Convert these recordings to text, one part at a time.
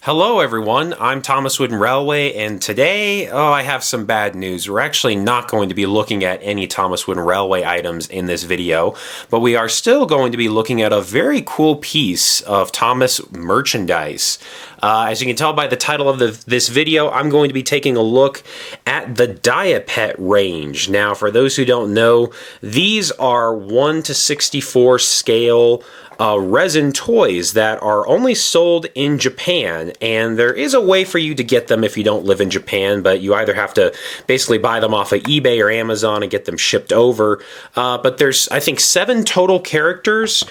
Hello everyone, I'm Thomas Wooden Railway, and today, I have some bad news. We're actually not going to be looking at any Thomas Wooden Railway items in this video, but we are still going to be looking at a very cool piece of Thomas merchandise. As you can tell by the title of this video, I'm going to be taking a look at the Diapet range. Now, for those who don't know, these are 1:64 scale resin toys that are only sold in Japan, and there is a way for you to get them if you don't live in Japan, but you either have to basically buy them off of eBay or Amazon and get them shipped over. But there's, I think, 7 total characters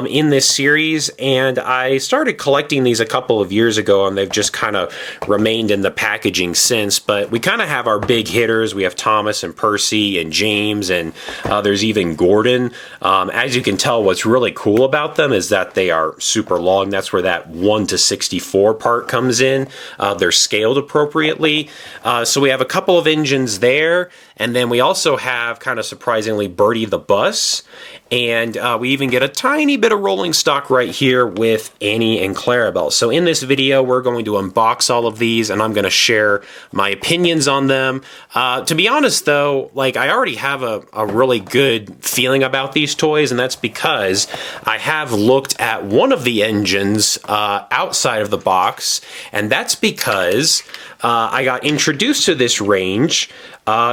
in this series, and I started collecting these a couple of years ago, and they've just kind of remained in the packaging since. But we kind of have our big hitters. We have Thomas and Percy and James, and there's even Gordon. As you can tell, what's really cool about them is that they are super long. That's where that 1:64 part comes in. They're scaled appropriately. So we have a couple of engines there, and then we also have, kind of surprisingly, Bertie the Bus, and we even get a tiny bit of rolling stock right here with Annie and Clarabelle. So in this video, we're going to unbox all of these, and I'm going to share my opinions on them. To be honest, though, like, I already have a really good feeling about these toys, and that's because I have looked at one of the engines outside of the box, and that's because I got introduced to this range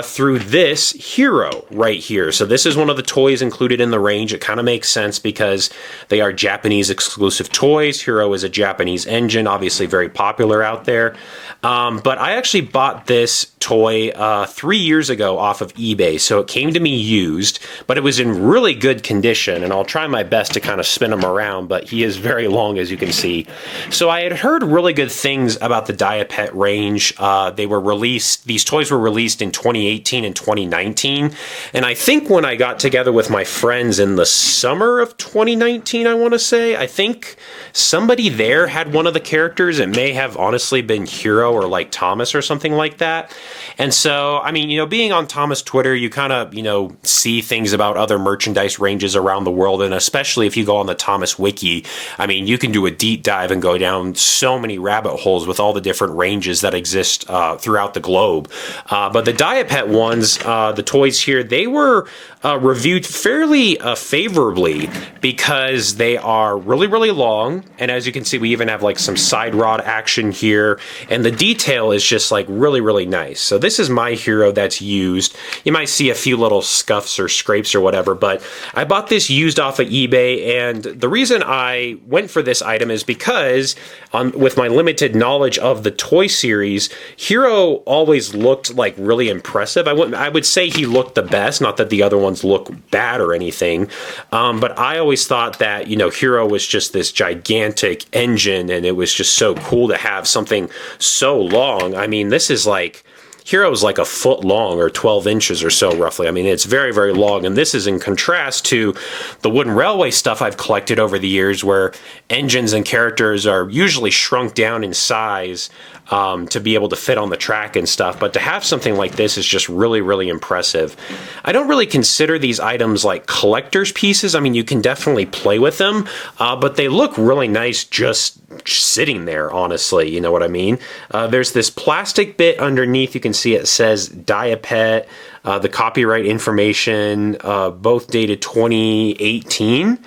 through this hero right here. So this is one of the toys included in the range. It kind of makes sense because they are Japanese exclusive toys. Hero is a Japanese engine, obviously very popular out there. But I actually bought this toy 3 years ago off of eBay. So it came to me used, but it was in really good condition, and I'll try my best to kind of spin him around, but he is very long, as you can see. So I had heard really good things about the Diapet range. These toys were released in 2018 and 2019, and I think when I got together with my friends in the summer of 2019, I want to say, I think somebody there had one of the characters. It may have honestly been Hero or like Thomas or something like that. And so, I mean, being on Thomas Twitter, you kind of, see things about other merchandise ranges around the world, and especially if you go on the Thomas Wiki, I mean, you can do a deep dive and go down so many rabbit holes with all the different ranges that exist throughout the globe. But the Diapet ones, the toys here, they were reviewed fairly favorably because they are really, really long. And as you can see, we even have like some side rod action here, and the detail is just like really, really nice. So this is my hero that's used. You might see a few little scuffs or scrapes or whatever, but I bought this used off of eBay, and the reason I went for this item is because with my limited knowledge of the toy series, Hero always looked like really impressive. I would say he looked the best, not that the other ones look bad or anything, but I always thought that, Hero was just this gigantic engine, and it was just so cool to have something so long. I mean, this is like, Hero is like a foot long, or 12 inches or so roughly. I mean, it's very, very long, and this is in contrast to the Wooden Railway stuff I've collected over the years, where engines and characters are usually shrunk down in size to be able to fit on the track and stuff, but to have something like this is just really, really impressive. I don't really consider these items like collector's pieces. I mean, you can definitely play with them, but they look really nice just sitting there, honestly, you know what I mean? There's this plastic bit underneath. You can see it says Diapet, the copyright information, both dated 2018,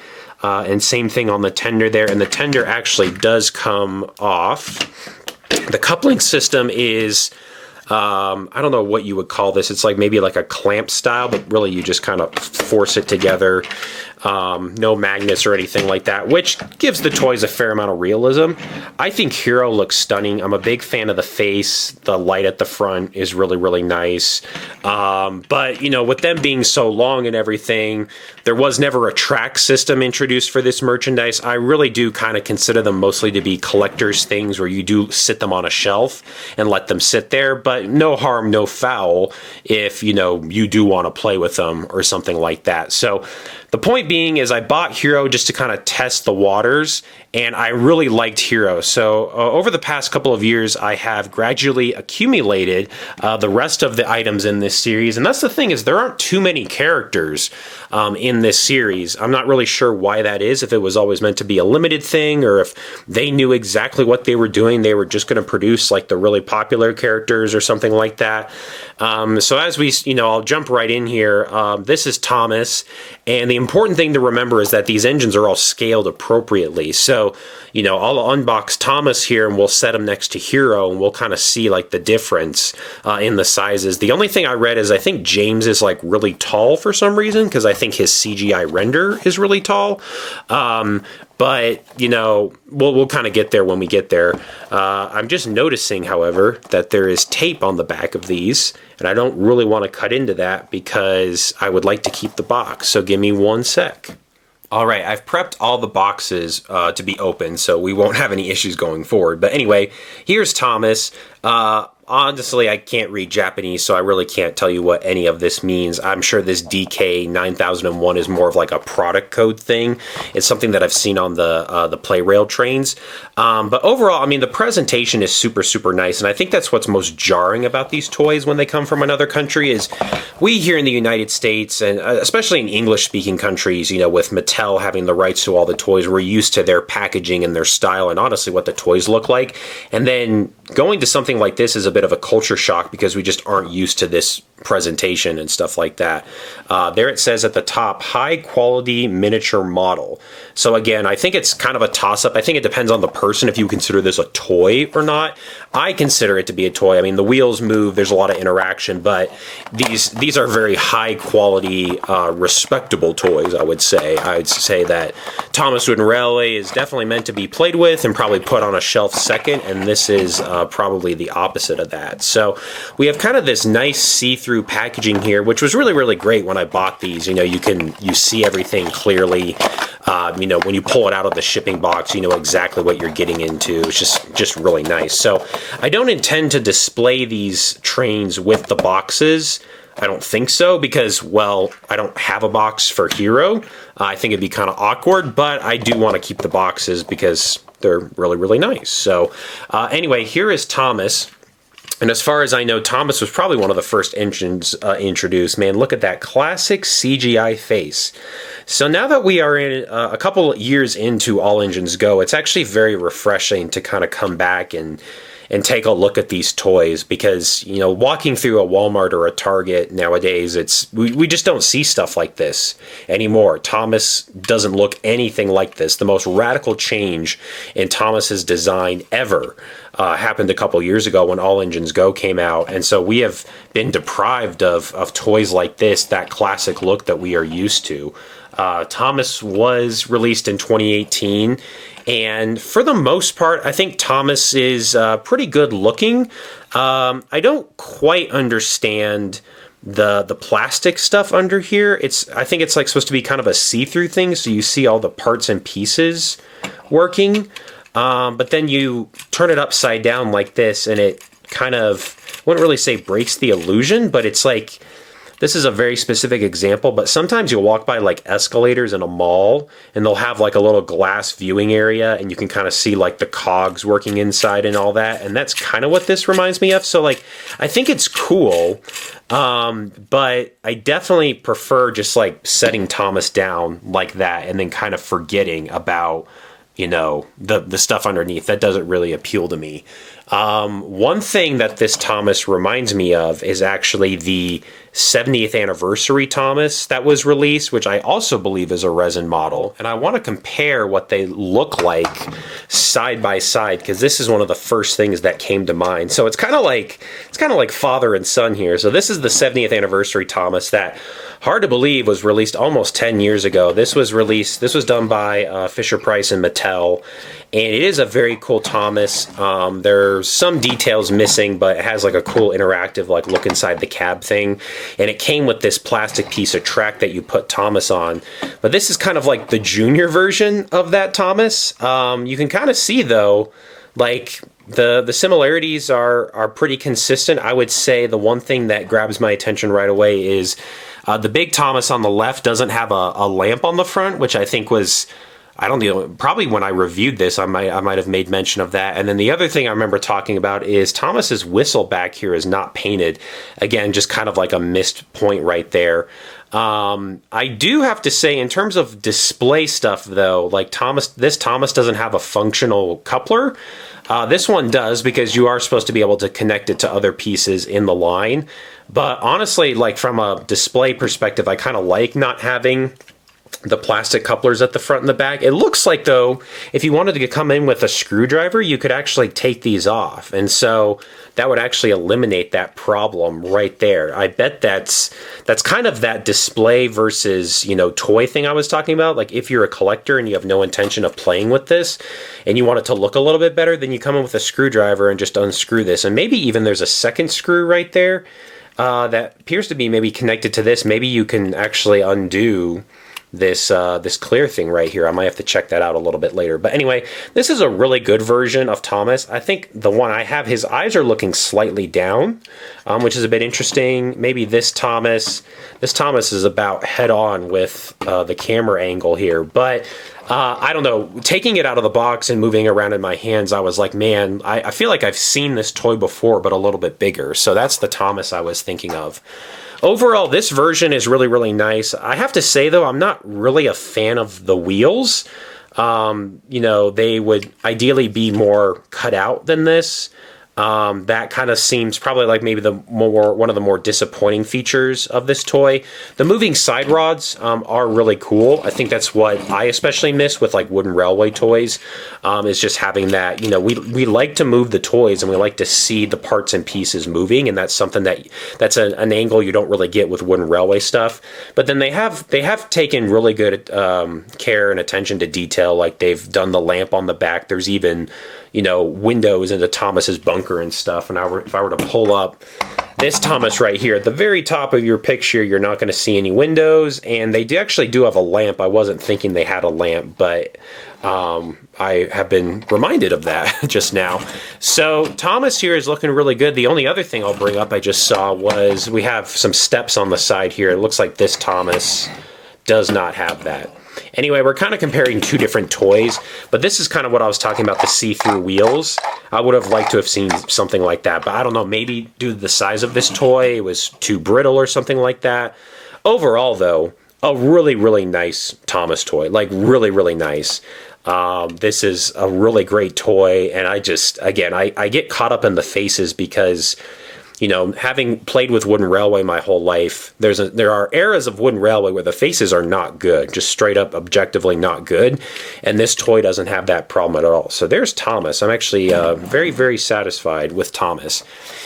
and same thing on the tender there, and the tender actually does come off. The coupling system is, I don't know what you would call this. It's like maybe like a clamp style, but really you just kind of force it together. No magnets or anything like that, which gives the toys a fair amount of realism. I think Hero looks stunning. I'm a big fan of the face. The light at the front is really, really nice. But, with them being so long and everything, there was never a track system introduced for this merchandise. I really do kind of consider them mostly to be collector's things where you do sit them on a shelf and let them sit there, but no harm, no foul if, you do want to play with them or something like that. So The point being is I bought Hero just to kind of test the waters, and I really liked Hero. So over the past couple of years, I have gradually accumulated the rest of the items in this series. And that's the thing, is there aren't too many characters in this series. I'm not really sure why that is, if it was always meant to be a limited thing, or if they knew exactly what they were doing. They were just going to produce like the really popular characters or something like that. So as we, I'll jump right in here. This is Thomas, and the important thing to remember is that these engines are all scaled appropriately. So, I'll unbox Thomas here, and we'll set him next to Hero, and we'll kind of see like the difference in the sizes. The only thing I read is I think James is like really tall for some reason, because I think his CGI render is really tall. But, we'll kind of get there when we get there. I'm just noticing, however, that there is tape on the back of these, and I don't really want to cut into that because I would like to keep the box. So give me one sec. All right, I've prepped all the boxes to be open, so we won't have any issues going forward. But anyway, here's Thomas. Honestly, I can't read Japanese, so I really can't tell you what any of this means. I'm sure this DK 9001 is more of like a product code thing. It's something that I've seen on the Play Rail trains. But overall, I mean, the presentation is super, super nice. And I think that's what's most jarring about these toys when they come from another country is we here in the United States, and especially in English-speaking countries, with Mattel having the rights to all the toys, we're used to their packaging and their style and honestly what the toys look like. And then going to something like this is a bit of a culture shock because we just aren't used to this presentation and stuff like that. There it says at the top, high quality miniature model. So again, I think it's kind of a toss-up. I think it depends on the person if you consider this a toy or not. I consider it to be a toy. I mean, the wheels move, there's a lot of interaction, but these are very high quality, respectable toys, I would say. I would say that Thomas Wooden Railway is definitely meant to be played with and probably put on a shelf second, and this is probably the opposite of that. So we have kind of this nice see-through packaging here, which was really, really great when I bought these. You see everything clearly. When you pull it out of the shipping box, you know exactly what you're getting into. It's just really nice. So I don't intend to display these trains with the boxes. I don't think so because, well, I don't have a box for Hero. I think it'd be kind of awkward, but I do want to keep the boxes because they're really, really nice. So anyway, here is Thomas. And as far as I know, Thomas was probably one of the first engines introduced. Man, look at that classic CGI face. So now that we are in a couple years into All Engines Go, it's actually very refreshing to kind of come back and take a look at these toys because, walking through a Walmart or a Target nowadays, we just don't see stuff like this anymore. Thomas doesn't look anything like this. The most radical change in Thomas's design ever happened a couple years ago when All Engines Go came out. And so we have been deprived of toys like this, that classic look that we are used to. Thomas was released in 2018. And for the most part, I think Thomas is pretty good looking. I don't quite understand the plastic stuff under here. I think it's like supposed to be kind of a see-through thing, so you see all the parts and pieces working. But then you turn it upside down like this, and it kind of, I wouldn't really say breaks the illusion, but it's like, this is a very specific example, but sometimes you'll walk by like escalators in a mall and they'll have like a little glass viewing area and you can kind of see like the cogs working inside and all that. And that's kind of what this reminds me of. So like, I think it's cool, but I definitely prefer just like setting Thomas down like that and then kind of forgetting about, the stuff underneath. That doesn't really appeal to me. One thing that this Thomas reminds me of is actually the 70th anniversary Thomas that was released, which I also believe is a resin model. And I want to compare what they look like side by side because this is one of the first things that came to mind. So it's kind of like father and son here. So this is the 70th anniversary Thomas that, hard to believe, was released almost 10 years ago. This was done by Fisher-Price and Mattel. And it is a very cool Thomas. There's some details missing, but it has like a cool interactive like look inside the cab thing. And it came with this plastic piece of track that you put Thomas on. But this is kind of like the junior version of that Thomas. You can kind of see though, like the similarities are pretty consistent. I would say the one thing that grabs my attention right away is The big Thomas on the left doesn't have a lamp on the front, which I think was, I don't know, probably when I reviewed this, I might have made mention of that. And then the other thing I remember talking about is Thomas's whistle back here is not painted. Again, just kind of like a missed point right there. I do have to say, in terms of display stuff, though, like this Thomas doesn't have a functional coupler. This one does, because you are supposed to be able to connect it to other pieces in the line. But honestly, like from a display perspective, I kind of like not having the plastic couplers at the front and the back. It looks like, though, if you wanted to come in with a screwdriver, you could actually take these off. And so that would actually eliminate that problem right there. I bet that's kind of that display versus, you know, toy thing I was talking about. Like if you're a collector and you have no intention of playing with this and you want it to look a little bit better, then you come in with a screwdriver and just unscrew this. And maybe even there's a second screw right there that appears to be maybe connected to this. Maybe you can actually undo this clear thing right here. I might have to check that out a little bit later. But anyway, this is a really good version of Thomas. I think the one I have, his eyes are looking slightly down, which is a bit interesting. Maybe this Thomas is about head on with the camera angle here. But I don't know, taking it out of the box and moving around in my hands, I was like, man, I feel like I've seen this toy before, but a little bit bigger. So that's the Thomas I was thinking of. Overall, this version is really, really nice. I have to say, though, I'm not really a fan of the wheels. You know, they would ideally be more cut out than this. That kind of seems probably like maybe one of the more disappointing features of this toy. The moving side rods are really cool. I think that's what I especially miss with like wooden railway toys, is just having that. You know, we like to move the toys and we like to see the parts and pieces moving, and that's something that's an angle you don't really get with wooden railway stuff. But then they have taken really good care and attention to detail. Like they've done the lamp on the back. There's even, you know, windows into Thomas's bunker and stuff. And if I were to pull up this Thomas right here, at the very top of your picture, you're not going to see any windows. And they actually do have a lamp. I wasn't thinking they had a lamp, but I have been reminded of that just now. So Thomas here is looking really good. The only other thing I'll bring up I just saw was we have some steps on the side here. It looks like this Thomas does not have that. Anyway, we're kind of comparing two different toys, but this is kind of what I was talking about, the see-through wheels. I would have liked to have seen something like that, but I don't know, maybe due to the size of this toy, it was too brittle or something like that. Overall, though, a really, really nice Thomas toy, like really, really nice. This is a really great toy, and I get caught up in the faces because, you know, having played with wooden railway my whole life, there are eras of wooden railway where the faces are not good, just straight up objectively not good, and this toy doesn't have that problem at all. So there's Thomas. I'm actually very, very satisfied with Thomas.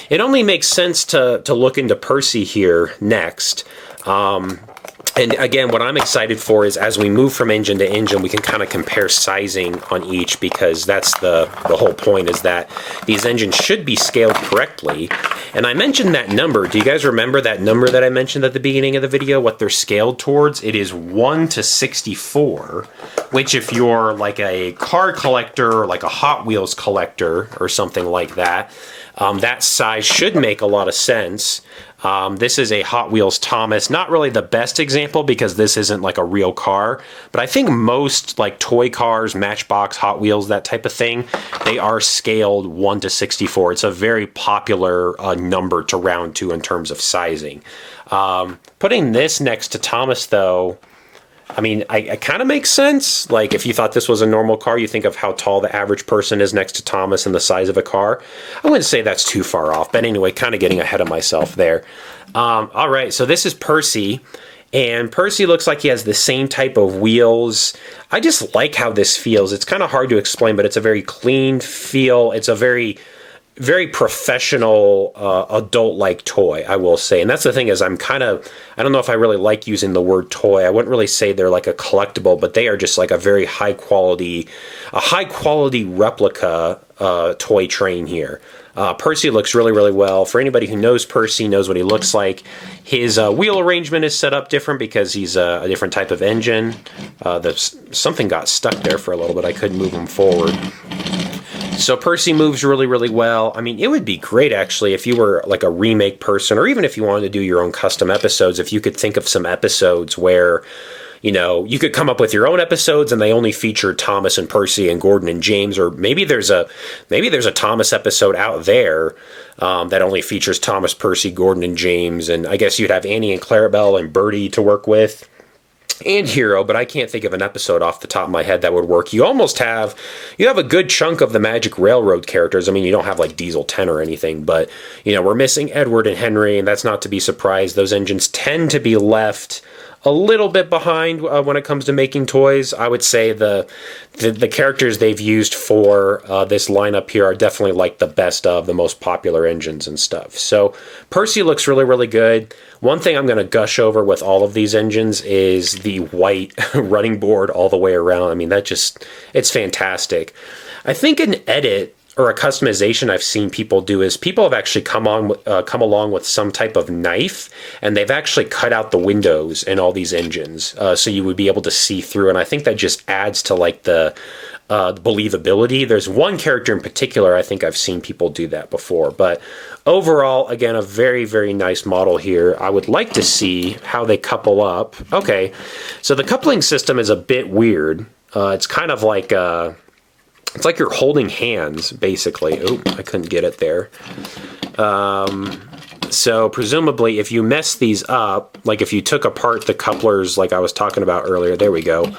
It only makes sense to look into Percy here next. And again, what I'm excited for is as we move from engine to engine, we can kind of compare sizing on each, because that's the whole point, is that these engines should be scaled correctly. And I mentioned that number. Do you guys remember that number that I mentioned at the beginning of the video, what they're scaled towards? It is 1 to 64, which if you're like a car collector or like a Hot Wheels collector or something like that, that size should make a lot of sense. This is a Hot Wheels Thomas. Not really the best example because this isn't like a real car, but I think most like toy cars, Matchbox, Hot Wheels, that type of thing, they are scaled 1 to 64. It's a very popular number to round to in terms of sizing. Putting this next to Thomas, though, I mean, it kind of makes sense. Like, if you thought this was a normal car, you think of how tall the average person is next to Thomas and the size of a car. I wouldn't say that's too far off, but anyway, kind of getting ahead of myself there. All right, so this is Percy, and Percy looks like he has the same type of wheels. I just like how this feels. It's kind of hard to explain, but it's a very clean feel. It's a very professional, adult-like toy, I will say. And that's the thing, is I don't know if I really like using the word toy. I wouldn't really say they're like a collectible, but they are just like a very high quality replica toy train here. Percy looks really, really well. For anybody who knows Percy, knows what he looks like. His wheel arrangement is set up different because he's a different type of engine. Something got stuck there for a little bit. I couldn't move him forward. So Percy moves really, really well. I mean, it would be great, actually, if you were like a remake person, or even if you wanted to do your own custom episodes, if you could think of some episodes where, you know, you could come up with your own episodes and they only feature Thomas and Percy and Gordon and James, or maybe there's a Thomas episode out there that only features Thomas, Percy, Gordon, and James, and I guess you'd have Annie and Clarabelle and Bertie to work with. And Hero, but I can't think of an episode off the top of my head that would work. You have a good chunk of the Magic Railroad characters. I mean, you don't have like Diesel 10 or anything, but you know, we're missing Edward and Henry, and that's not to be surprised. Those engines tend to be left a little bit behind when it comes to making toys. I would say the characters they've used for this lineup here are definitely like the best of the most popular engines and stuff. So Percy looks really, really good. One thing I'm going to gush over with all of these engines is the white running board all the way around. I mean, it's fantastic. I think an edit or a customization I've seen people do is people have actually come along with some type of knife, and they've actually cut out the windows in all these engines, so you would be able to see through. And I think that just adds to like the believability. There's one character in particular I think I've seen people do that before, but overall, again, a very, very nice model here. I would like to see how they couple up. Okay, so the coupling system is a bit weird. It's kind of like it's like you're holding hands, basically. Oh, I couldn't get it there. So presumably, if you mess these up, like if you took apart the couplers like I was talking about earlier, there we go.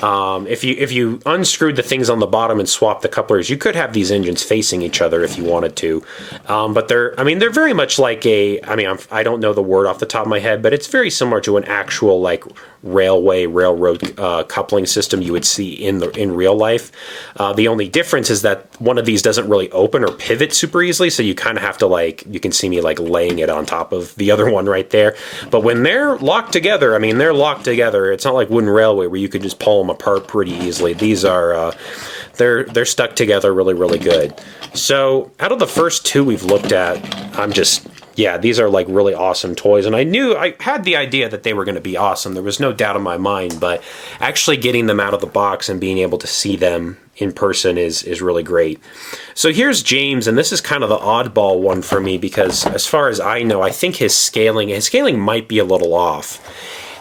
If you unscrewed the things on the bottom and swapped the couplers, you could have these engines facing each other if you wanted to. But they're very much like I don't know the word off the top of my head, but it's very similar to an actual like railroad coupling system you would see in real life. The only difference is that one of these doesn't really open or pivot super easily, so you kind of have to you can see me like laying it on top of the other one right there. But when they're locked together, they're locked together. It's not like Wooden Railway where you could just pull them apart pretty easily. These are they're stuck together really, really good. So out of the first two we've looked at, these are like really awesome toys, and I had the idea that they were going to be awesome. There was no doubt in my mind, but actually getting them out of the box and being able to see them in person is really great. So here's James, and this is kind of the oddball one for me because as far as I know, I think his scaling might be a little off.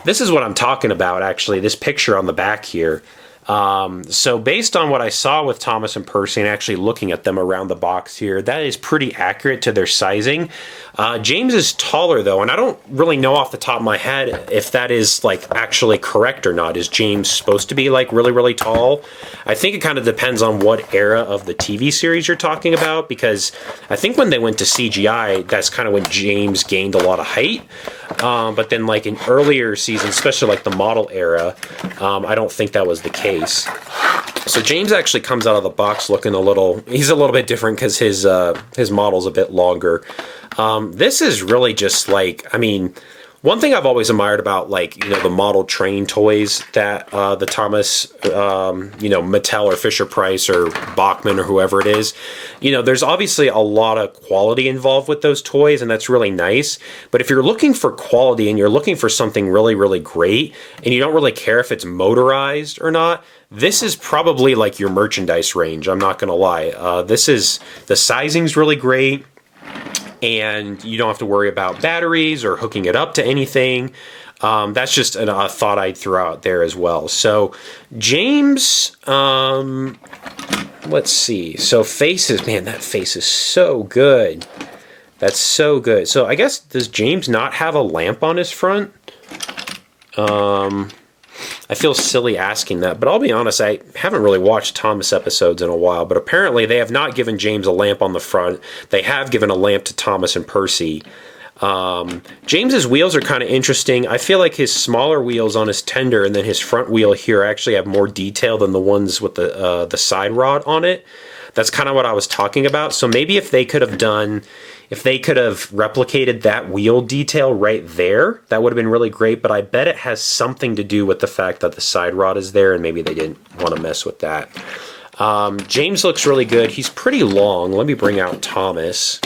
This is what I'm talking about, actually, this picture on the back here. So based on what I saw with Thomas and Percy and actually looking at them around the box here, that is pretty accurate to their sizing. James is taller though, and I don't really know off the top of my head if that is like actually correct or not. Is James supposed to be like really, really tall? I think it kind of depends on what era of the TV series you're talking about, because I think when they went to CGI, that's kind of when James gained a lot of height. But then like in earlier seasons, especially like the model era, I don't think that was the case. So James actually comes out of the box looking he's a little bit different because his model's a bit longer. This is really just one thing I've always admired about the model train toys that the Thomas, Mattel or Fisher-Price or Bachmann or whoever it is, there's obviously a lot of quality involved with those toys, and that's really nice. But if you're looking for quality and you're looking for something really, really great, and you don't really care if it's motorized or not, this is probably like your merchandise range. I'm not going to lie. The sizing's really great, and you don't have to worry about batteries or hooking it up to anything. That's just a thought I'd throw out there as well. So James, let's see. So faces, man, that face is so good. That's so good. So I guess, does James not have a lamp on his front? I feel silly asking that, but I'll be honest, I haven't really watched Thomas episodes in a while, but apparently they have not given James a lamp on the front. They have given a lamp to Thomas and Percy. James's wheels are kind of interesting. I feel like his smaller wheels on his tender and then his front wheel here actually have more detail than the ones with the side rod on it. That's kind of what I was talking about. So maybe if they could have replicated that wheel detail right there, that would have been really great, but I bet it has something to do with the fact that the side rod is there, and maybe they didn't want to mess with that. James looks really good. He's pretty long. Let me bring out Thomas.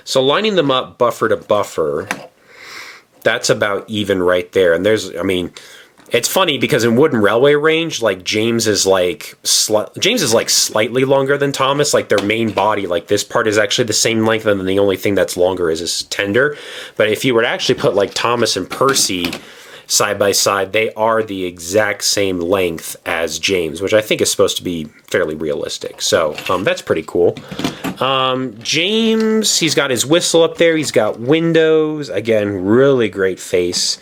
So lining them up buffer to buffer, that's about even right there. And It's funny because in Wooden Railway range, like James is like slightly longer than Thomas. Like their main body, like this part is actually the same length, and then the only thing that's longer is his tender. But if you were to actually put like Thomas and Percy side by side, they are the exact same length as James, which I think is supposed to be fairly realistic. So that's pretty cool. James, he's got his whistle up there. He's got windows. Again, really great face.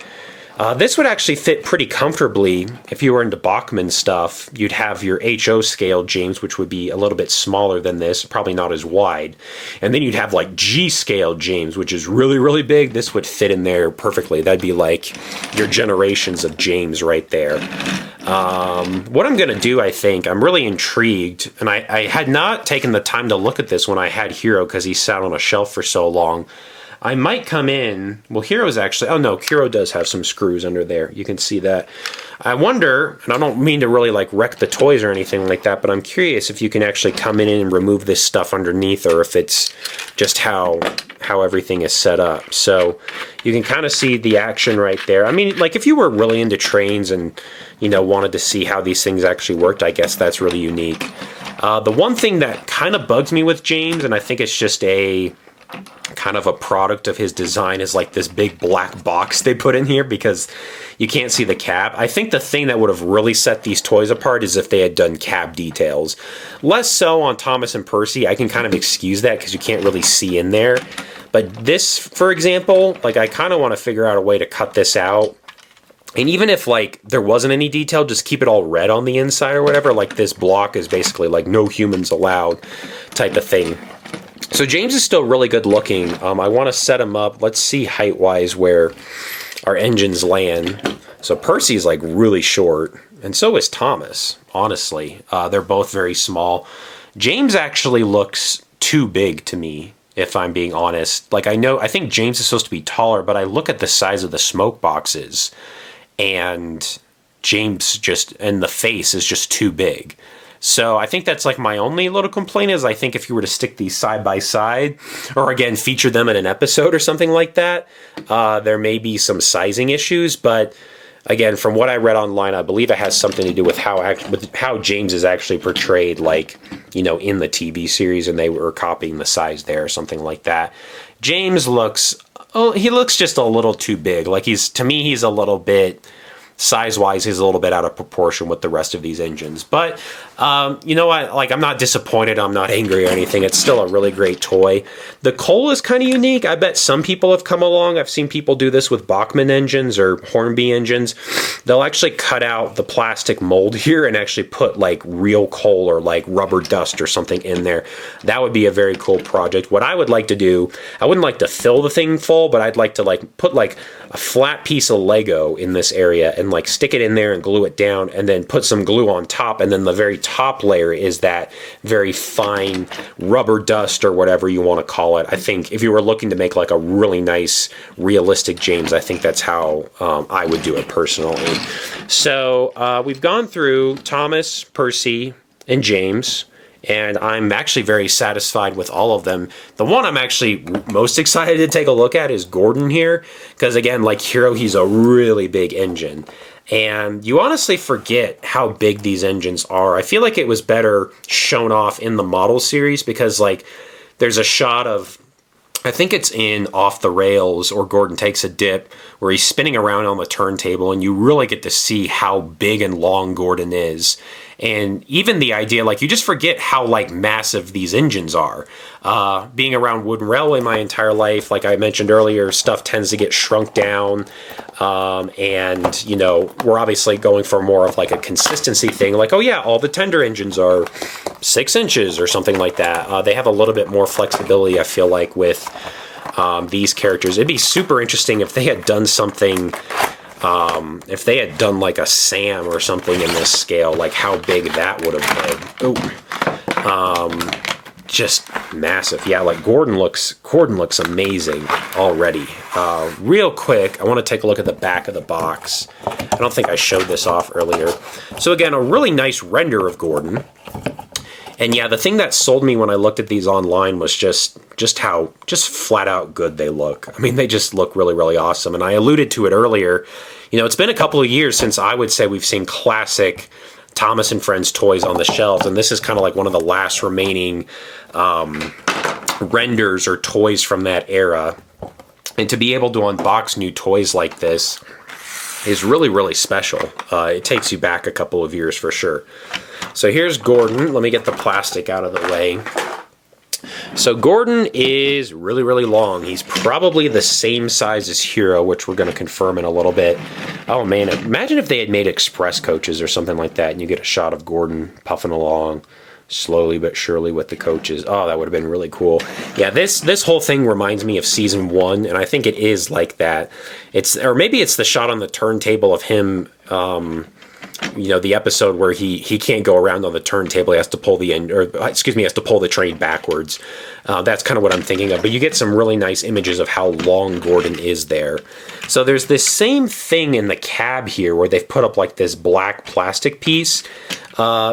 This would actually fit pretty comfortably if you were into Bachman stuff. You'd have your HO scale James, which would be a little bit smaller than this, probably not as wide. And then you'd have like G scale James, which is really, really big. This would fit in there perfectly. That'd be like your generations of James right there. What I'm going to do, I think, I'm really intrigued, and I had not taken the time to look at this when I had Hero because he sat on a shelf for so long. I might come in, well, Hero's actually, oh no, Hero does have some screws under there. You can see that. I wonder, and I don't mean to really like wreck the toys or anything like that, but I'm curious if you can actually come in and remove this stuff underneath, or if it's just how everything is set up. So you can kind of see the action right there. I mean, like if you were really into trains and, you know, wanted to see how these things actually worked, I guess that's really unique. The one thing that kind of bugs me with James, and I think it's just a kind of a product of his design, is like this big black box they put in here because you can't see the cab. I think the thing that would have really set these toys apart is if they had done cab details. Less so on Thomas and Percy. I can kind of excuse that because you can't really see in there. But this, for example, like I kind of want to figure out a way to cut this out. And even if like there wasn't any detail, just keep it all red on the inside or whatever. Like this block is basically like no humans allowed type of thing. So James is still really good looking. I want to set him up. Let's see height-wise where our engines land. So Percy's like really short, and so is Thomas, honestly. They're both very small. James actually looks too big to me, if I'm being honest. Like I think James is supposed to be taller, but I look at the size of the smoke boxes, and James and the face is just too big. So I think that's like my only little complaint is I think if you were to stick these side by side, or again, feature them in an episode or something like that, there may be some sizing issues. But again, from what I read online, I believe it has something to do with how James is actually portrayed, like, you know, in the TV series, and they were copying the size there or something like that. James looks just a little too big. Like to me, he's a little bit, size-wise, he's a little bit out of proportion with the rest of these engines. But, you know what? Like, I'm not disappointed. I'm not angry or anything. It's still a really great toy. The coal is kind of unique. I bet some people have come along. I've seen people do this with Bachmann engines or Hornby engines. They'll actually cut out the plastic mold here and actually put, like, real coal or, like, rubber dust or something in there. That would be a very cool project. What I would like to do, I wouldn't like to fill the thing full, but I'd like to, like, put, like, a flat piece of Lego in this area and like stick it in there and glue it down, and then put some glue on top, and then the very top layer is that very fine rubber dust or whatever you want to call it. I think if you were looking to make like a really nice realistic James, I think that's how I would do it personally. So we've gone through Thomas, Percy, and James, and I'm actually very satisfied with all of them. The one I'm actually most excited to take a look at is Gordon here, because again, like Hero, he's a really big engine. And you honestly forget how big these engines are. I feel like it was better shown off in the model series, because like there's a shot of, I think it's in Off the Rails or Gordon Takes a Dip, where he's spinning around on the turntable, and you really get to see how big and long Gordon is. And even the idea, like, you just forget how, like, massive these engines are. Being around Wooden Railway my entire life, like I mentioned earlier, stuff tends to get shrunk down. And, you know, we're obviously going for more of, like, a consistency thing. Like, oh, yeah, all the tender engines are 6 inches or something like that. They have a little bit more flexibility, I feel like, with these characters. It'd be super interesting if they had done something... if they had done like a Sam or something in this scale, like how big that would have been. Just massive. Yeah, like Gordon looks amazing already. Real quick, I want to take a look at the back of the box. I don't think I showed this off earlier. So again, a really nice render of Gordon. And yeah, the thing that sold me when I looked at these online was just flat out good they look. I mean, they just look really, really awesome. And I alluded to it earlier. You know, it's been a couple of years since I would say we've seen classic Thomas and Friends toys on the shelves, and this is kind of like one of the last remaining renders or toys from that era. And to be able to unbox new toys like this is really, really special. It takes you back a couple of years for sure. So here's Gordon. Let me get the plastic out of the way. So Gordon is really, really long. He's probably the same size as Hero, which we're going to confirm in a little bit. Oh man, imagine if they had made express coaches or something like that, and you get a shot of Gordon puffing along slowly but surely with the coaches. Oh, that would have been really cool. Yeah, this whole thing reminds me of season 1, and I think it is like that. Or maybe it's the shot on the turntable of him. You know, the episode where he can't go around on the turntable. He has to pull he has to pull the train backwards. That's kind of what I'm thinking of. But you get some really nice images of how long Gordon is there. So there's this same thing in the cab here where they've put up like this black plastic piece.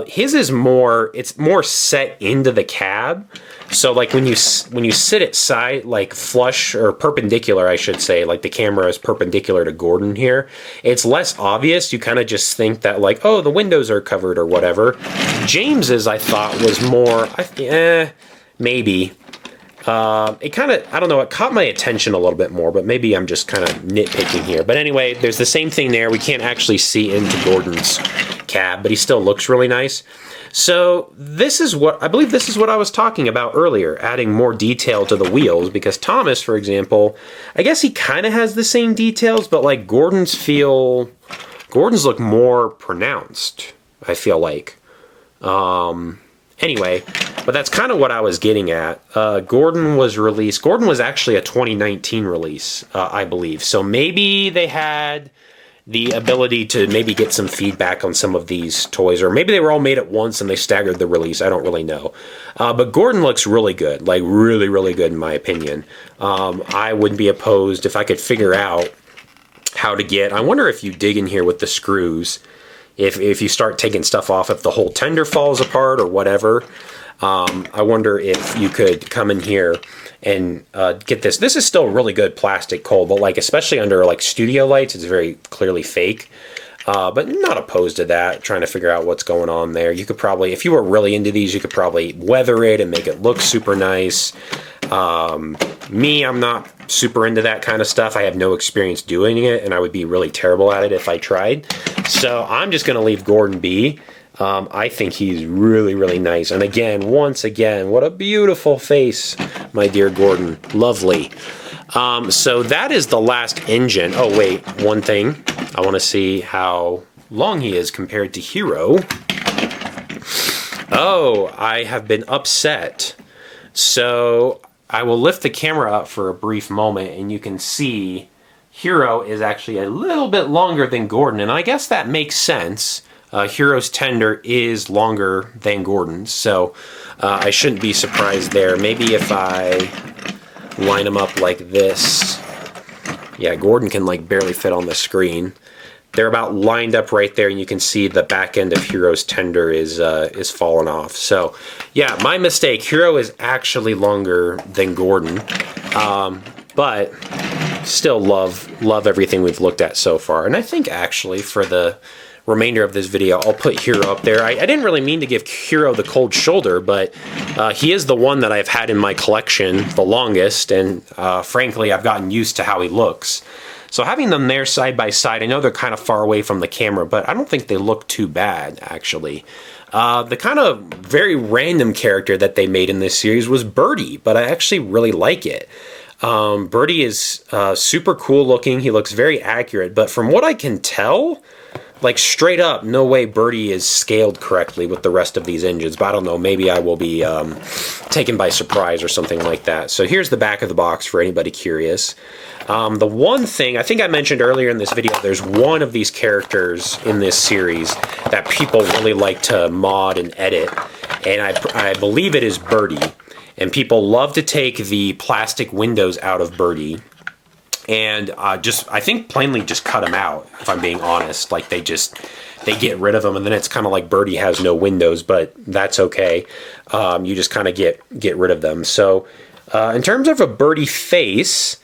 His is more set into the cab. So like when you sit at side, like flush or perpendicular, I should say, like the camera is perpendicular to Gordon here, it's less obvious. You kind of just think that like, oh, the windows are covered or whatever. James's, I thought, was more, maybe. It kind of, I don't know, it caught my attention a little bit more, but maybe I'm just kind of nitpicking here. But anyway, there's the same thing there. We can't actually see into Gordon's cab, but he still looks really nice. So I believe this is what I was talking about earlier, adding more detail to the wheels, because Thomas, for example, I guess he kind of has the same details, but like Gordon's look more pronounced, I feel like. Anyway, but that's kind of what I was getting at. Gordon was actually a 2019 release, I believe. So maybe they had the ability to maybe get some feedback on some of these toys, or maybe they were all made at once and they staggered the release. I don't really know. But Gordon looks really good, like really, really good in my opinion. I wouldn't be opposed if I could figure out how to get, I wonder if you dig in here with the screws, if you start taking stuff off, if the whole tender falls apart or whatever. I wonder if you could come in here and get this. This is still really good plastic, Cole, but like especially under like studio lights, it's very clearly fake. But not opposed to that, trying to figure out what's going on there. You could probably, if you were really into these, you could probably weather it and make it look super nice. Me, I'm not super into that kind of stuff. I have no experience doing it, and I would be really terrible at it if I tried. So I'm just going to leave Gordon be. I think he's really, really nice. And again, once again, what a beautiful face, my dear Gordon. Lovely. So that is the last engine. Oh, wait, one thing. I want to see how long he is compared to Hero. Oh, I have been upset. So I will lift the camera up for a brief moment, and you can see Hero is actually a little bit longer than Gordon, and I guess that makes sense. Hero's tender is longer than Gordon's, so I shouldn't be surprised there. Maybe if I line them up like this. Yeah, Gordon can like barely fit on the screen. They're about lined up right there, and you can see the back end of Hero's tender is falling off. So, yeah, my mistake. Hero is actually longer than Gordon, but still love everything we've looked at so far. And I think actually for the remainder of this video, I'll put Hero up there. I didn't really mean to give Hero the cold shoulder, but he is the one that I've had in my collection the longest, and frankly, I've gotten used to how he looks. So having them there side by side, I know they're kind of far away from the camera, but I don't think they look too bad, actually. The kind of very random character that they made in this series was Birdie, but I actually really like it. Birdie is super cool looking. He looks very accurate, but from what I can tell, like straight up, no way Birdie is scaled correctly with the rest of these engines, but I don't know, maybe I will be taken by surprise or something like that. So here's the back of the box for anybody curious. The one thing, I think I mentioned earlier in this video, there's one of these characters in this series that people really like to mod and edit, and I believe it is Birdie. And people love to take the plastic windows out of Birdie and I think plainly just cut them out, if I'm being honest. Like they get rid of them, and then it's kind of like Birdie has no windows, but that's okay. You just kind of get rid of them. So in terms of a Birdie face,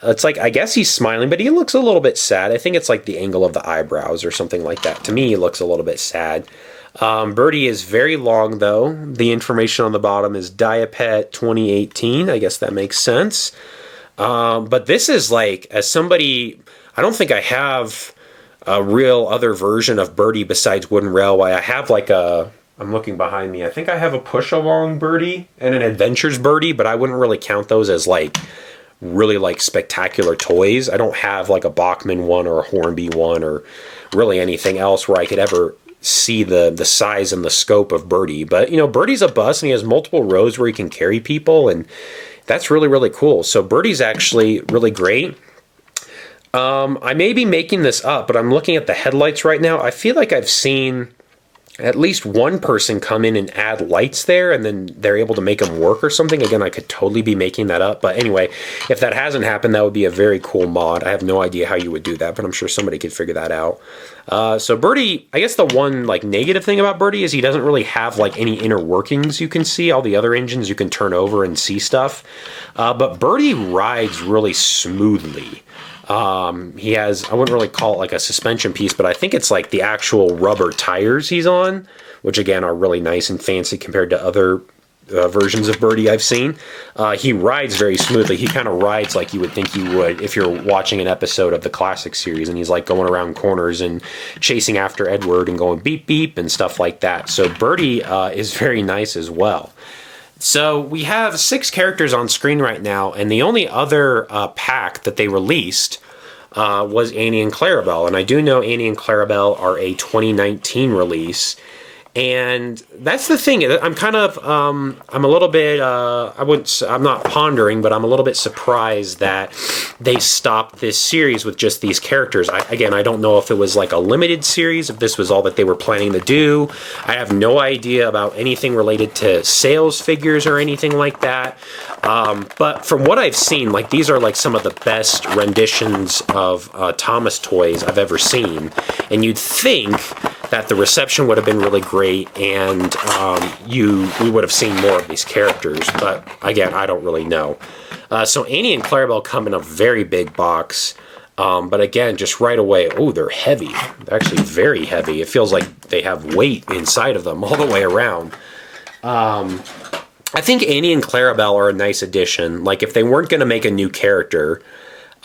it's like, I guess he's smiling, but he looks a little bit sad. I think it's like the angle of the eyebrows or something like that. To me, he looks a little bit sad. Birdie is very long, though. The information on the bottom is Diapet 2018. I guess that makes sense. But this is like, as somebody, I don't think I have a real other version of Birdie besides Wooden Railway. I have like I'm looking behind me. I think I have a push-along Birdie and an Adventures Birdie, but I wouldn't really count those as like really like spectacular toys. I don't have like a Bachman one or a Hornby one or really anything else where I could ever see the size and the scope of Birdie. But, you know, Birdie's a bus and he has multiple rows where he can carry people, and that's really, really cool. So Birdie's actually really great. I may be making this up, but I'm looking at the headlights right now. I feel like I've seen at least one person come in and add lights there, and then they're able to make them work or something. Again, I could totally be making that up. But anyway, if that hasn't happened, that would be a very cool mod. I have no idea how you would do that, but I'm sure somebody could figure that out. So Birdie, I guess the one like negative thing about Birdie is he doesn't really have like any inner workings you can see. All the other engines you can turn over and see stuff. But Birdie rides really smoothly. He has, I wouldn't really call it like a suspension piece, but I think it's like the actual rubber tires he's on, which again are really nice and fancy compared to other versions of Birdie I've seen. He rides very smoothly. He kind of rides like you would think you would if you're watching an episode of the classic series, and he's like going around corners and chasing after Edward and going beep beep and stuff like that. So Birdie is very nice as well. So we have 6 characters on screen right now, and the only other pack that they released was Annie and Clarabelle. And I do know Annie and Clarabelle are a 2019 release. And that's the thing. I'm kind of, I'm a little bit, I'm not pondering, but I'm a little bit surprised that they stopped this series with just these characters. Again, I don't know if it was like a limited series, if this was all that they were planning to do. I have no idea about anything related to sales figures or anything like that. But from what I've seen, like these are like some of the best renditions of Thomas toys I've ever seen. And you'd think that the reception would have been really great, and we would have seen more of these characters, but again, I don't really know. So Annie and Clarabelle come in a very big box, but again, just right away, oh, they're heavy. They're actually very heavy. It feels like they have weight inside of them all the way around. I think Annie and Clarabelle are a nice addition. Like if they weren't going to make a new character,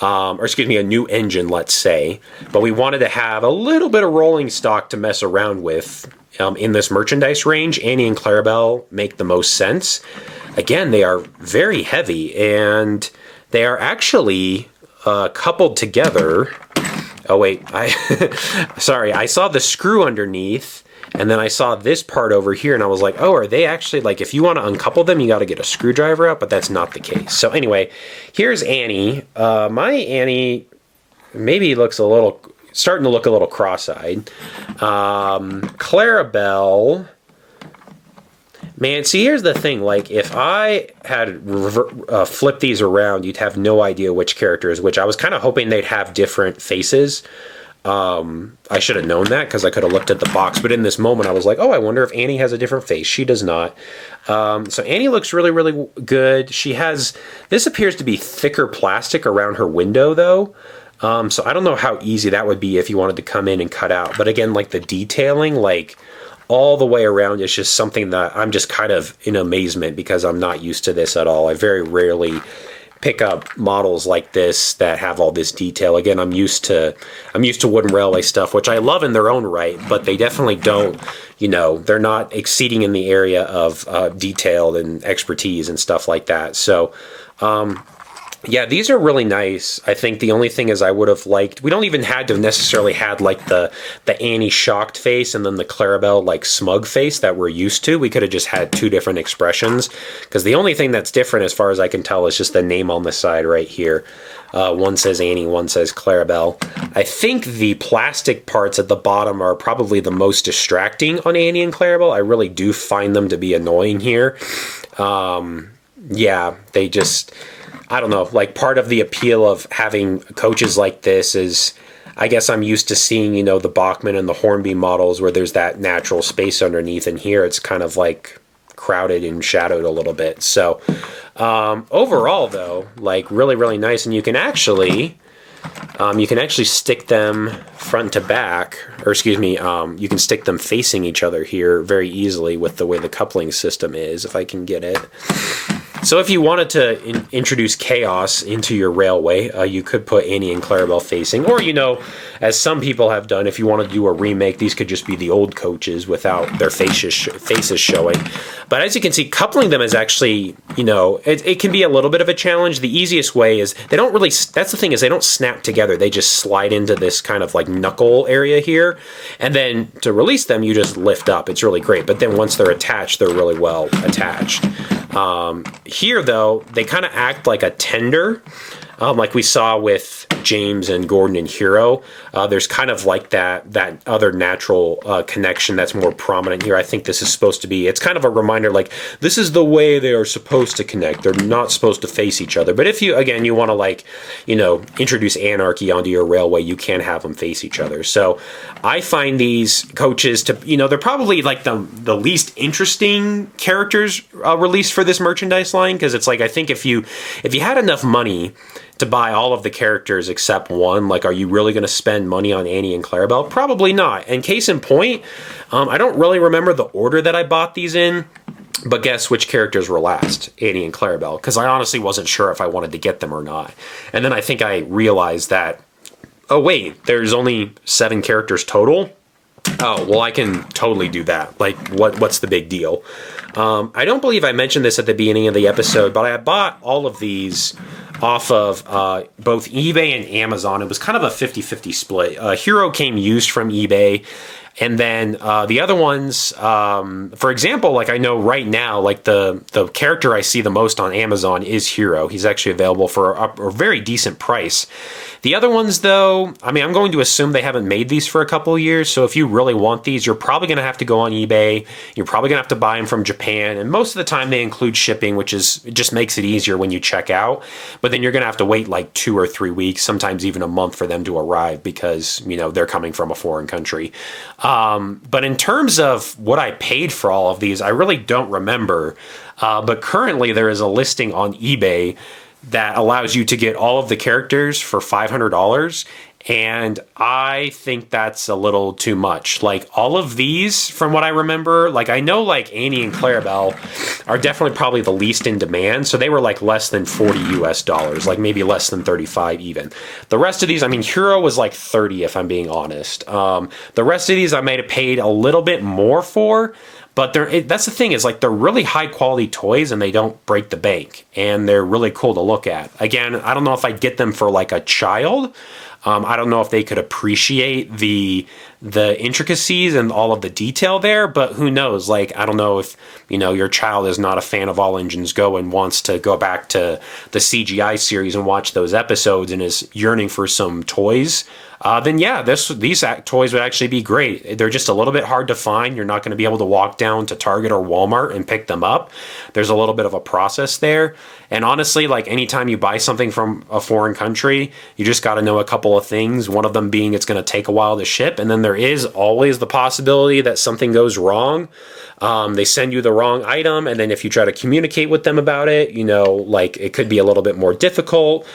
or excuse me, a new engine, let's say, but we wanted to have a little bit of rolling stock to mess around with in this merchandise range, Annie and Clarabelle make the most sense. Again, they are very heavy, and they are actually coupled together. Oh, wait, sorry, I saw the screw underneath, and then I saw this part over here, and I was like, oh, are they actually, like, if you want to uncouple them, you got to get a screwdriver out, but that's not the case. So anyway, here's Annie. My Annie maybe looks starting to look a little cross-eyed. Clarabelle, man, see, here's the thing. Like, if I had flipped these around, you'd have no idea which character is which. I was kind of hoping they'd have different faces. I should have known that because I could have looked at the box, but in this moment I was like, oh, I wonder if Annie has a different face. She does not. So Annie looks really, really good. She has, this appears to be thicker plastic around her window though. So I don't know how easy that would be if you wanted to come in and cut out. But again, like the detailing, like all the way around is just something that I'm just kind of in amazement because I'm not used to this at all. I very rarely pick up models like this that have all this detail. Again, I'm used to Wooden Railway stuff, which I love in their own right, but they definitely don't, they're not exceeding in the area of detail and expertise and stuff like that. So, yeah, these are really nice. I think the only thing is I would have liked, we don't even had to necessarily had like the Annie shocked face and then the Clarabelle like smug face that we're used to. We could have just had 2 different expressions because the only thing that's different as far as I can tell is just the name on the side right here. One says Annie, one says Clarabelle. I think the plastic parts at the bottom are probably the most distracting on Annie and Clarabelle. I really do find them to be annoying here. Yeah, they just... I don't know, like part of the appeal of having coaches like this is, I guess I'm used to seeing, you know, the Bachmann and the Hornby models where there's that natural space underneath, and here it's kind of like crowded and shadowed a little bit. So overall, though, like really, really nice, and you can actually stick them front to back, or excuse me, you can stick them facing each other here very easily with the way the coupling system is, if I can get it. So if you wanted to introduce chaos into your railway, you could put Annie and Clarabelle facing, or, you know, as some people have done, if you want to do a remake, these could just be the old coaches without their faces showing. But as you can see, coupling them is actually, you know, it can be a little bit of a challenge. The easiest way is they don't really, that's the thing, is they don't snap together. They just slide into this kind of like knuckle area here. And then to release them, you just lift up. It's really great. But then once they're attached, they're really well attached. Here, though, they kind of act like a tender, like we saw with James and Gordon and Hero. There's kind of like that other natural connection that's more prominent here. I think this is supposed to be, it's kind of a reminder, like, this is the way they are supposed to connect. They're not supposed to face each other. But if you, again, you want to, like, you know, introduce anarchy onto your railway, you can have them face each other. So I find these coaches to, you know, they're probably like the least interesting characters released for this merchandise line, because it's like, I think if you had enough money to buy all of the characters except one, like, are you really going to spend money on Annie and Clarabelle? Probably not. And case in point, I don't really remember the order that I bought these in, but guess which characters were last? Annie and Clarabelle, because I honestly wasn't sure if I wanted to get them or not. And then I think I realized that, oh wait, there's only 7 characters total? Oh, well, I can totally do that. Like, what's the big deal? I don't believe I mentioned this at the beginning of the episode, but I bought all of these off of both eBay and Amazon. It was kind of a 50-50 split. Hero came used from eBay, and then the other ones, for example, like I know right now, like the character I see the most on Amazon is Hero. He's actually available for a very decent price. The other ones, though, I mean, I'm going to assume they haven't made these for a couple of years, so if you really want these, you're probably going to have to go on eBay. You're probably going to have to buy them from Japan, and most of the time they include shipping, which is, it just makes it easier when you check out. But then you're going to have to wait like 2 or 3 weeks, sometimes even a month for them to arrive, because, you know, they're coming from a foreign country. But in terms of what I paid for all of these, I really don't remember. But currently there is a listing on eBay that allows you to get all of the characters for $500. And I think that's a little too much. Like, all of these, from what I remember, like, I know, like, Annie and Clarabelle are definitely probably the least in demand. So they were like less than $40 US, like maybe less than 35 even. The rest of these, I mean, Hero was like 30, if I'm being honest. The rest of these I might have paid a little bit more for. But that's the thing, is like, they're really high quality toys and they don't break the bank, and they're really cool to look at. Again, I don't know if I'd get them for like a child. I don't know if they could appreciate the intricacies and all of the detail there, but who knows? Like, I don't know if, you know, your child is not a fan of All Engines Go and wants to go back to the CGI series and watch those episodes and is yearning for some toys. Then yeah, these toys would actually be great. They're just a little bit hard to find. You're not going to be able to walk down to Target or Walmart and pick them up. There's a little bit of a process there. And honestly, like, anytime you buy something from a foreign country, you just got to know a couple of things. One of them being it's going to take a while to ship. And then there is always the possibility that something goes wrong. They send you the wrong item. And then if you try to communicate with them about it, you know, like, it could be a little bit more difficult.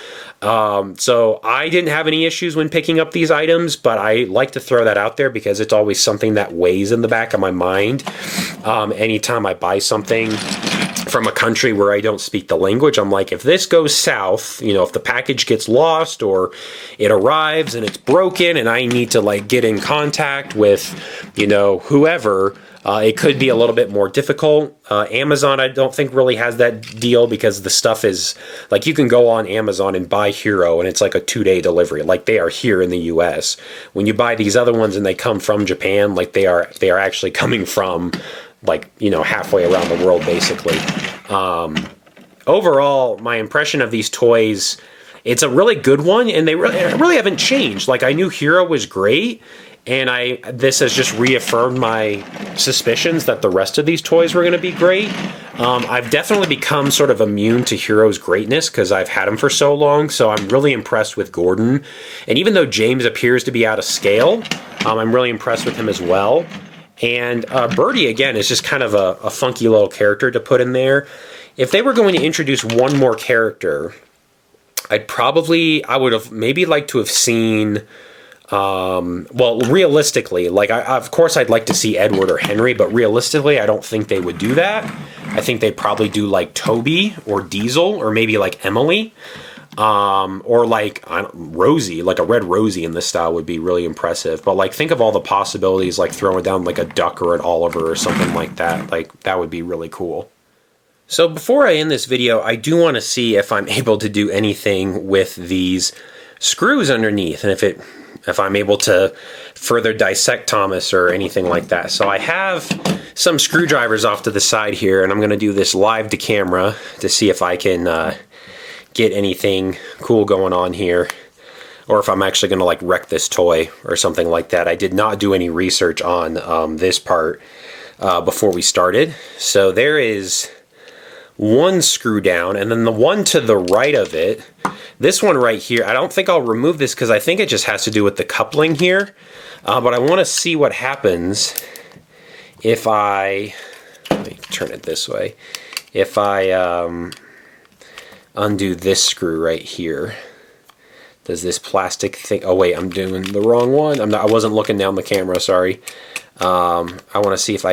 So I didn't have any issues when picking up these items, but I like to throw that out there because it's always something that weighs in the back of my mind. Anytime I buy something from a country where I don't speak the language, I'm like, if this goes south, you know, if the package gets lost or it arrives and it's broken and I need to, like, get in contact with, you know, whoever, it could be a little bit more difficult. Amazon, I don't think, really has that deal, because the stuff is, like, you can go on Amazon and buy Hero and it's like a 2-day delivery. Like, they are here in the US. When you buy these other ones and they come from Japan, like, they are actually coming from, like, you know, halfway around the world, basically. Overall, my impression of these toys, it's a really good one, and they really haven't changed. Like, I knew Hero was great, and this has just reaffirmed my suspicions that the rest of these toys were going to be great. I've definitely become sort of immune to Hero's greatness because I've had him for so long, so I'm really impressed with Gordon. And even though James appears to be out of scale, I'm really impressed with him as well. And Birdie, again, is just kind of a funky little character to put in there. If they were going to introduce one more character, I would have maybe liked to have seen... well, realistically, like, of course I'd like to see Edward or Henry, but realistically, I don't think they would do that. I think they'd probably do, like, Toby or Diesel, or maybe, like, Emily, or, like, Rosie, like a Red Rosie in this style would be really impressive. But, like, think of all the possibilities, like, throwing down, like, a Duck or an Oliver or something like that. Like, that would be really cool. So before I end this video, I do want to see if I'm able to do anything with these screws underneath, and if I'm able to further dissect Thomas or anything like that. So I have some screwdrivers off to the side here, and I'm going to do this live to camera to see if I can get anything cool going on here, or if I'm actually going to like wreck this toy or something like that. I did not do any research on this part before we started. So there is one screw down, and then the one to the right of it, this one right here, I don't think I'll remove this because I think it just has to do with the coupling here, but I want to see what happens if let me turn it this way, if I undo this screw right here. Does this plastic thing, oh wait, I'm doing the wrong one, I wasn't looking down the camera, sorry. I want to see if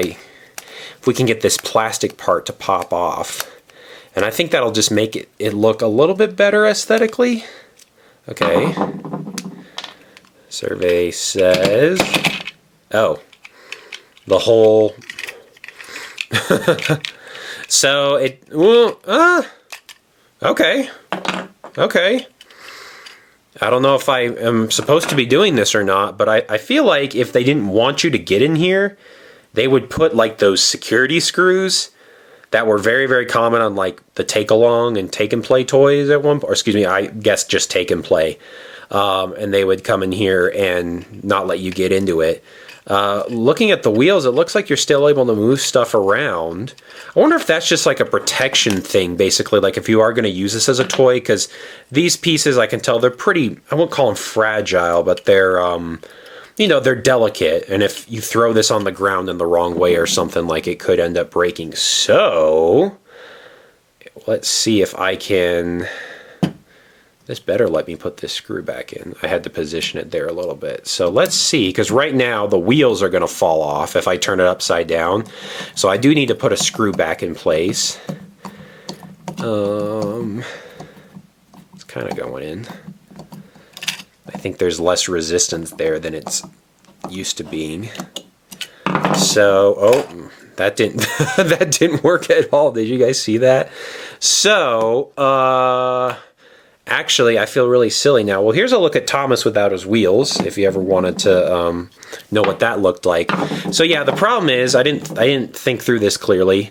we can get this plastic part to pop off. And I think that'll just make it look a little bit better aesthetically. Okay. Survey says... Oh. The whole... So it... Well, okay. Okay. I don't know if I am supposed to be doing this or not, but I feel like if they didn't want you to get in here, they would put like those security screws that were very, very common on like the take-along and take-and-play toys at one point, or excuse me, I guess just take-and-play. And they would come in here and not let you get into it. Looking at the wheels, it looks like you're still able to move stuff around. I wonder if that's just like a protection thing, basically, like if you are going to use this as a toy, because these pieces, I can tell, they're pretty, I won't call them fragile, but they're, you know, they're delicate, and if you throw this on the ground in the wrong way or something, like, it could end up breaking. So, let's see if I can... This better let me put this screw back in. I had to position it there a little bit. So let's see, because right now the wheels are going to fall off if I turn it upside down. So I do need to put a screw back in place. It's kind of going in. I think there's less resistance there than it's used to being. So, oh, that didn't that didn't work at all. Did you guys see that? So, actually, I feel really silly now. Well, here's a look at Thomas without his wheels, if you ever wanted to know what that looked like. So yeah, the problem is I didn't think through this clearly.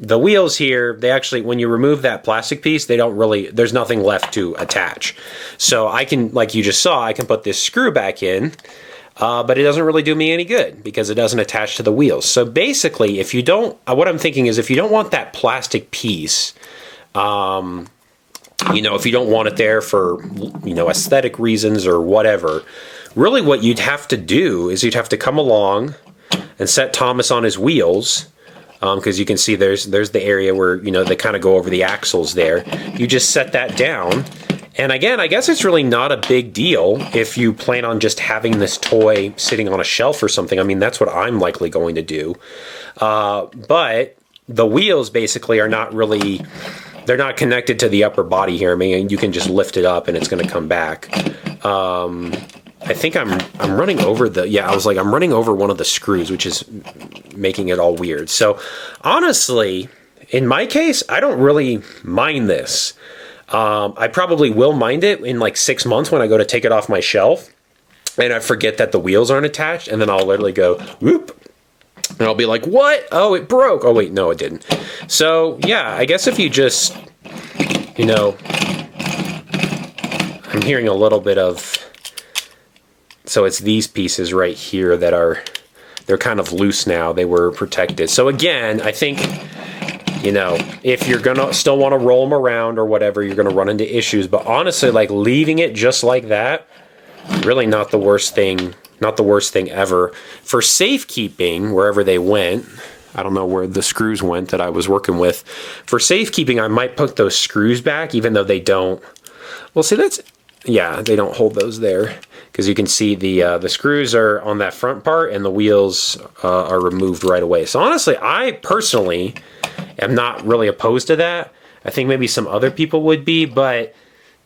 The wheels here, they actually, when you remove that plastic piece, they don't really, there's nothing left to attach. So I can, like you just saw, I can put this screw back in, but it doesn't really do me any good because it doesn't attach to the wheels. So basically, if you don't, what I'm thinking is if you don't want that plastic piece, you know, if you don't want it there for, you know, aesthetic reasons or whatever, really what you'd have to do is you'd have to come along and set Thomas on his wheels, because you can see there's the area where, you know, they kind of go over the axles there. You just set that down. And again, I guess it's really not a big deal if you plan on just having this toy sitting on a shelf or something. I mean, that's what I'm likely going to do. But the wheels basically are not really... They're not connected to the upper body here. I mean, you can just lift it up and it's going to come back. I think I'm running over the, yeah, I was like, I'm running over one of the screws, which is making it all weird. So honestly, in my case, I don't really mind this. I probably will mind it in like 6 months when I go to take it off my shelf and I forget that the wheels aren't attached, and then I'll literally go, whoop, and I'll be like, what? Oh, it broke. Oh, wait, no, it didn't. So, yeah, I guess if you just, you know, I'm hearing a little bit of, so it's these pieces right here that are, they're kind of loose now. They were protected. So again, I think you know, if you're gonna still want to roll them around or whatever, you're gonna run into issues. But honestly, like leaving it just like that, really not the worst thing. Not the worst thing ever. For safekeeping, wherever they went, I don't know where the screws went that I was working with. For safekeeping, I might put those screws back, even though they don't. Well, see, that's, yeah, they don't hold those there. Because you can see the screws are on that front part and the wheels are removed right away. So honestly, I personally am not really opposed to that. I think maybe some other people would be, but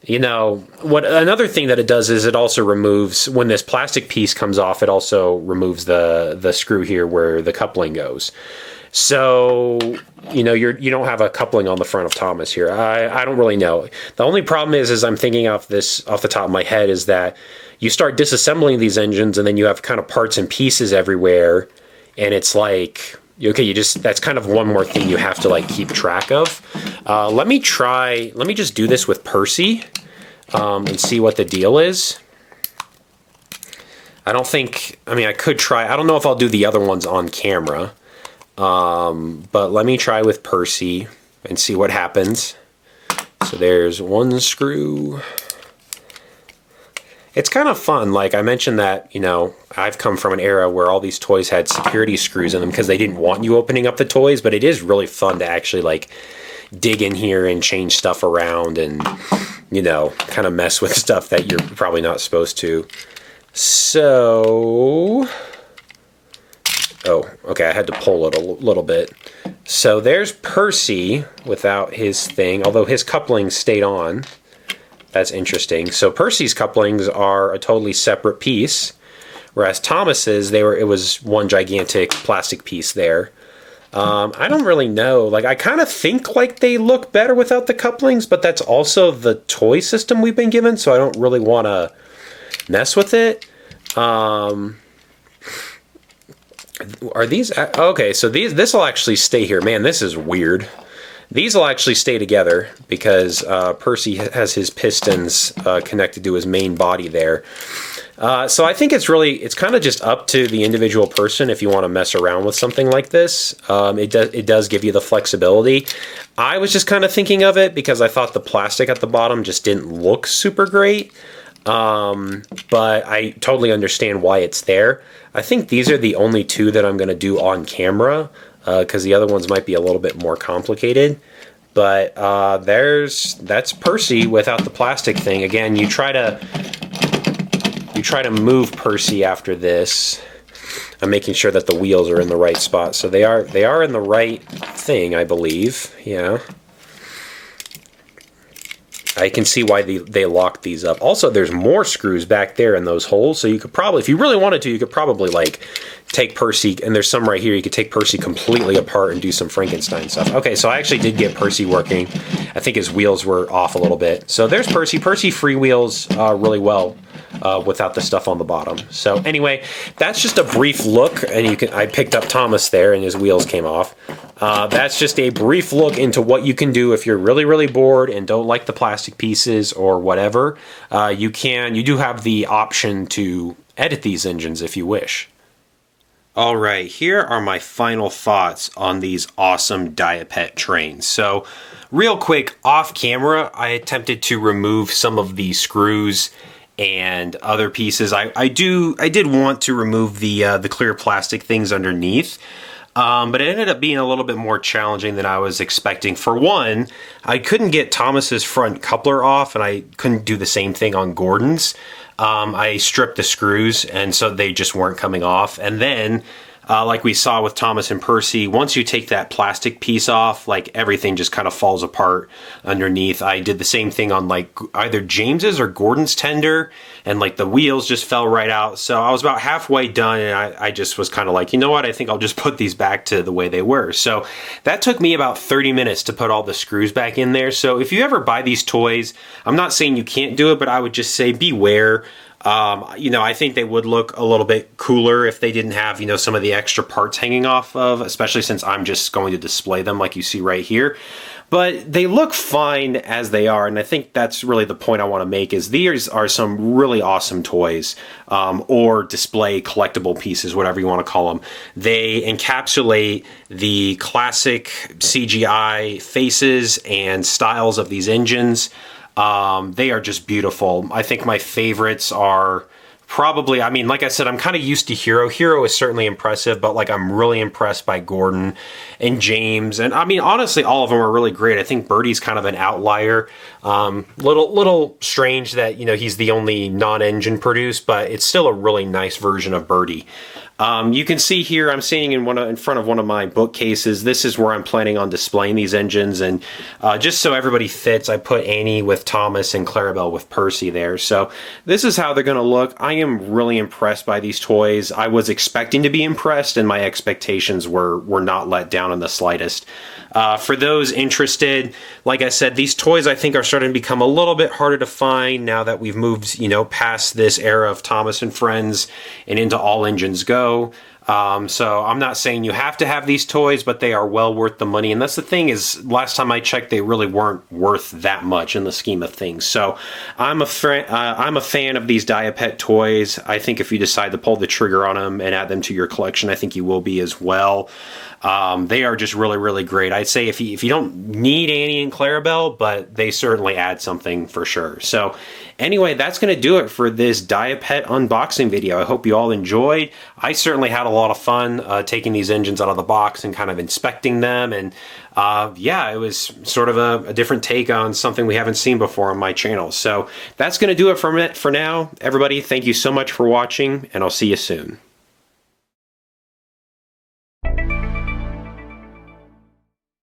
you know, what another thing that it does is it also removes, when this plastic piece comes off, it also removes the screw here where the coupling goes. So, you know, you don't have a coupling on the front of Thomas here. I don't really know. The only problem is I'm thinking off the top of my head is that you start disassembling these engines and then you have kind of parts and pieces everywhere, and it's like, okay, that's kind of one more thing you have to like keep track of. Let me just do this with Percy and see what the deal is. I could try, I don't know if I'll do the other ones on camera, but let me try with Percy and see what happens. So there's one screw. It's kind of fun. Like I mentioned that, you know, I've come from an era where all these toys had security screws in them because they didn't want you opening up the toys, but it is really fun to actually like dig in here and change stuff around and, you know, kind of mess with stuff that you're probably not supposed to. So, oh, okay, I had to pull it a little bit. So there's Percy without his thing, although his coupling stayed on. That's interesting. So Percy's couplings are a totally separate piece, whereas Thomas's, it was one gigantic plastic piece there. I don't really know. Like, I kind of think like they look better without the couplings, but that's also the toy system we've been given, so I don't really want to mess with it. Are these... Okay, so this will actually stay here. Man, this is weird. These will actually stay together because Percy has his pistons connected to his main body there. So I think it's kind of just up to the individual person if you want to mess around with something like this. It does give you the flexibility. I was just kind of thinking of it because I thought the plastic at the bottom just didn't look super great. But I totally understand why it's there. I think these are the only two that I'm going to do on camera, because the other ones might be a little bit more complicated. But that's Percy without the plastic thing. Again, you try to move Percy after this. I'm making sure that the wheels are in the right spot. So they are in the right thing, I believe. Yeah. I can see why they locked these up. Also, there's more screws back there in those holes, so you could probably, if you really wanted to, you could probably like take Percy, and there's some right here, you could take Percy completely apart and do some Frankenstein stuff. Okay, so I actually did get Percy working. I think his wheels were off a little bit. So there's Percy. Percy freewheels really well without the stuff on the bottom. So anyway, that's just a brief look, and I picked up Thomas there, and his wheels came off. That's just a brief look into what you can do if you're really, really bored and don't like the plastic pieces or whatever. You do have the option to edit these engines if you wish. All right, here are my final thoughts on these awesome Diapet trains. So real quick, off camera, I attempted to remove some of the screws and other pieces. I did want to remove the clear plastic things underneath. But it ended up being a little bit more challenging than I was expecting. For one, I couldn't get Thomas's front coupler off, and I couldn't do the same thing on Gordon's. I stripped the screws, and so they just weren't coming off. And then, like we saw with Thomas and Percy, once you take that plastic piece off, like everything just kind of falls apart underneath. I did the same thing on like either James's or Gordon's tender, and like the wheels just fell right out. So I was about halfway done, and I just was kind of like, you know what, I think I'll just put these back to the way they were. So that took me about 30 minutes to put all the screws back in there. So if you ever buy these toys, I'm not saying you can't do it, but I would just say beware. I think they would look a little bit cooler if they didn't have, some of the extra parts hanging off of, especially since I'm just going to display them like you see right here. But they look fine as they are, and I think that's really the point I want to make, is these are some really awesome toys, or display collectible pieces, whatever you want to call them. They encapsulate the classic CGI faces and styles of these engines. They are just beautiful. I think my favorites are probably, I mean, like I said, I'm kind of used to Hero. Hero is certainly impressive, but like I'm really impressed by Gordon and James. And I mean, honestly, all of them are really great. I think Birdie's kind of an outlier. Little strange that, you know, he's the only non-engine produced, but it's still a really nice version of Birdie. You can see here, I'm sitting in front of one of my bookcases. This is where I'm planning on displaying these engines, and just so everybody fits, I put Annie with Thomas and Clarabelle with Percy there. So this is how they're going to look. I am really impressed by these toys. I was expecting to be impressed, and my expectations were not let down in the slightest. For those interested, like I said, these toys I think are starting to become a little bit harder to find now that we've moved, you know, past this era of Thomas and Friends and into All Engines Go. So I'm not saying you have to have these toys, but they are well worth the money. And that's the thing, is last time I checked, they really weren't worth that much in the scheme of things. So I'm a fan of these Diapet toys. I think if you decide to pull the trigger on them and add them to your collection, I think you will be as well. They are just really, really great. I'd say if you don't need Annie and Clarabelle, but they certainly add something for sure. So anyway, that's going to do it for this Diapet unboxing video. I hope you all enjoyed. I certainly had a lot of fun taking these engines out of the box and kind of inspecting them. And yeah, it was sort of a different take on something we haven't seen before on my channel. So that's going to do it for now. Everybody, thank you so much for watching, and I'll see you soon.